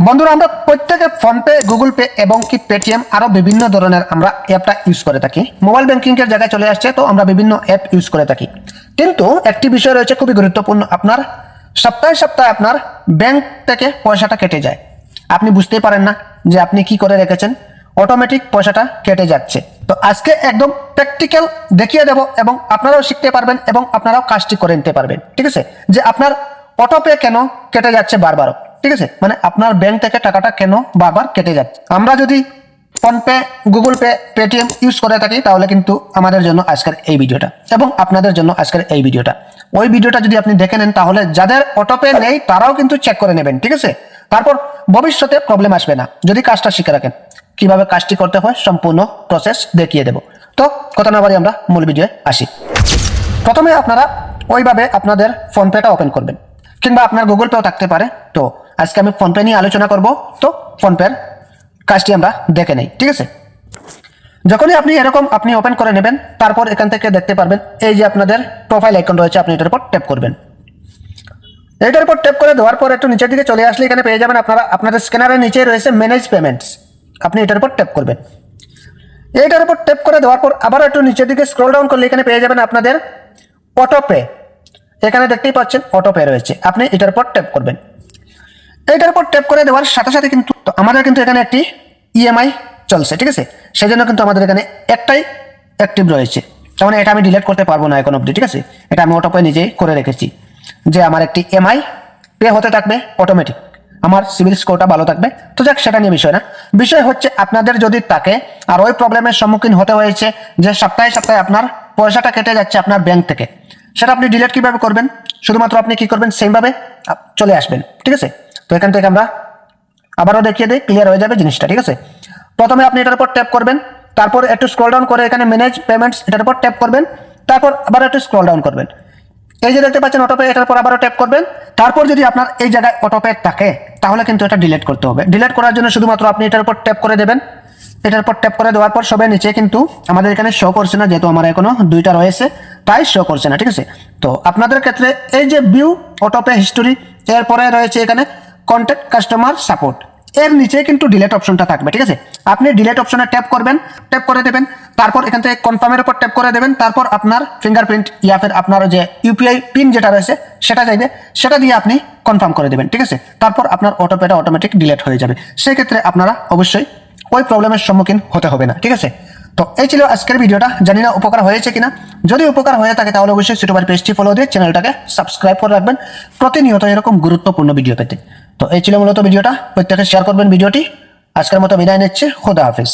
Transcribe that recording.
বন্ধুরা আমরা প্রত্যেকে ফোনপে, গুগল পে এবং কি পেটিএম আরো বিভিন্ন ধরনের আমরা অ্যাপটা ইউজ করে থাকি। মোবাইল ব্যাংকিং এর জায়গায় চলে আসছে, তো আমরা বিভিন্ন অ্যাপ ইউজ করে থাকি। কিন্তু একটি বিষয় রয়েছে খুবই গুরুত্বপূর্ণ, আপনার সপ্তাহে সপ্তাহে আপনার ব্যাংক থেকে পয়সাটা কেটে যায়, আপনি বুঝতেই পারেন না যে আপনি কি করে রেখেছেন, অটোমেটিক পয়সাটা কেটে যাচ্ছে। তো আজকে একদম প্র্যাকটিক্যাল দেখিয়ে দেব এবং আপনারাও শিখতে পারবেন এবং আপনারাও কাজটি করে নিতে পারবেন। ঠিক আছে, যে আপনার অটোপে কেন কেটে যাচ্ছে বারবার, ঠিক আছে, মানে আপনার ব্যাংক থেকে টাকাটা কেন বারবার কেটে যাচ্ছে। আমরা যদি PhonePe, Google pay, Paytm use করে থাকি তাহলে কিন্তু আমাদের জন্য আজকের এই ভিডিওটা এবং আপনাদের জন্য আজকের এই ভিডিওটা। ওই ভিডিওটা যদি আপনি দেখে নেন তাহলে যাদের অটোপে নেই তারাও কিন্তু চেক করে নেবেন। ঠিক আছে, তারপর ভবিষ্যতে প্রবলেম আসবে না যদি কাজটা শিখে রাখেন। কিভাবে কাজটি করতে হয় সম্পূর্ণ প্রসেস দেখিয়ে দেব। তো কথা না বাড়ি আমরা মূল ভিডিওয়ে আসি। প্রথমে আপনারা ওইভাবে আপনাদের ফোনপেটা ওপেন করবেন, কিংবা আপনার গুগল পেও থাকতে পারে। তো আজকে আমি ফোনপে নিয়ে আলোচনা করব। তো ফোনপের কাজটি আমরা দেখে নেই। ঠিক আছে, যখনই আপনি এরকম আপনি ওপেন করে নেবেন, তারপর এখান থেকে দেখতে পারবেন এই যে আপনাদের প্রোফাইল আইকন রয়েছে, আপনি এটার উপর ট্যাপ করবেন। এটার উপর ট্যাপ করে দেওয়ার পর একটু নিচের দিকে চলে আসলে এখানে পেয়ে যাবেন আপনারা আপনাদের স্ক্যানারের নিচে রয়েছে ম্যানেজ পেমেন্টস, আপনি এটার উপর ট্যাপ করবেন। এইটার উপর ট্যাপ করে দেওয়ার পর আবার একটু নিচের দিকে স্ক্রল ডাউন করলে এখানে পেয়ে যাবেন আপনাদের অটোপে, এখানে দেখতেই পাচ্ছেন অটোপে রয়েছে, আপনি এটার উপর ট্যাপ করবেন। এইটার উপর ট্যাপ করে দেওয়ার সাথে সাথে কিন্তু আমাদের কিন্তু এখানে একটি ইএমআই চলছে। ঠিক আছে, সেজন্য কিন্তু আমাদের এখানে একটাই অ্যাক্টিভ রয়েছে, তার মানে এটা আমি ডিলিট করতে পারবো না এখন অবধি। ঠিক আছে, এটা আমি অটোপে নিজেই করে রেখেছি যে আমার একটি এমআই পে হতে থাকবে অটোমেটিক, আমার সিভিল স্কোরটা ভালো থাকবে। তো যাক, সেটা নিয়ে বিষয় না, বিষয় হচ্ছে আপনাদের যদি থাকে আর ওই প্রবলেমের সম্মুখীন হতে হয়েছে যে সপ্তাহে সপ্তাহে আপনার পয়সাটা কেটে যাচ্ছে আপনার ব্যাংক থেকে, সেটা আপনি ডিলিট কিভাবে করবেন? শুধুমাত্র আপনি কি করবেন, সেমভাবে চলে আসবেন। ঠিক আছে, তো এখান থেকে আমরা আবারও দেখিয়ে দিই, ক্লিয়ার হয়ে যাবে জিনিসটা। ঠিক আছে, প্রথমে আপনি এটার উপর ট্যাপ করবেন, তারপর একটু স্ক্রল ডাউন করে এখানে ম্যানেজ পেমেন্টস এটার উপর ট্যাপ করবেন, তারপর আবার একটু স্ক্রল ডাউন করবেন, এই যে দেখতে পাচ্ছেন অটোপে, এটার পর আবারও ট্যাপ করবেন। তারপর যদি আপনার এই জায়গায় অটোপে থাকে তাহলে কিন্তু এটা ডিলিট করতে হবে। ডিলিট করার জন্য শুধুমাত্র আপনি এটার উপর ট্যাপ করে দেবেন। এটার উপর ট্যাপ করে দেওয়ার পর সবে নিচে কিন্তু আমাদের এখানে শো করছে না, যেহেতু আমার এখনো দুইটা রয়েছে তাই শো করছে না। ঠিক আছে, তো আপনাদের ক্ষেত্রে এই যে ভিউ অটোপে হিস্টোরি, এরপরে রয়েছে এখানে কন্ট্যাক্ট কাস্টমার সাপোর্ট, এর নিচে কিন্তু ডিলিট অপশনটা থাকবে। ঠিক আছে, আপনি ডিলিট অপশনে ট্যাপ করবেন, ট্যাপ করে দেবেন, তারপর এখান থেকে কনফার্মের উপর ট্যাপ করে দেবেন, তারপর আপনার ফিঙ্গারপ্রিন্ট ইয়া ফির আপনার যে ইউপিআই পিন যেটা রয়েছে সেটা চাইবে, সেটা দিয়ে আপনি কনফার্ম করে দেবেন। ঠিক আছে, তারপর আপনার অটোপেটা অটোমেটিক ডিলিট হয়ে যাবে। সেই ক্ষেত্রে আপনারা অবশ্যই ওই প্রবলেমের সম্মুখীন হতে হবে না। ঠিক আছে, তো এই ছিল আজকের ভিডিওটা, জানি না উপকার হয়েছে কিনা। যদি উপকার হয়ে থাকে তাহলে অবশ্যই ছোটবার পেজটি ফলো দিয়ে চ্যানেলটাকে সাবস্ক্রাইব করে রাখবেন প্রতিনিয়ত এরকম গুরুত্বপূর্ণ ভিডিও পেতে। তো এই ছিল মূলত ভিডিওটা, প্রত্যেকে শেয়ার করবেন ভিডিওটি। আজকের মতো বিদায় নিচ্ছে, খোদা হাফেজ।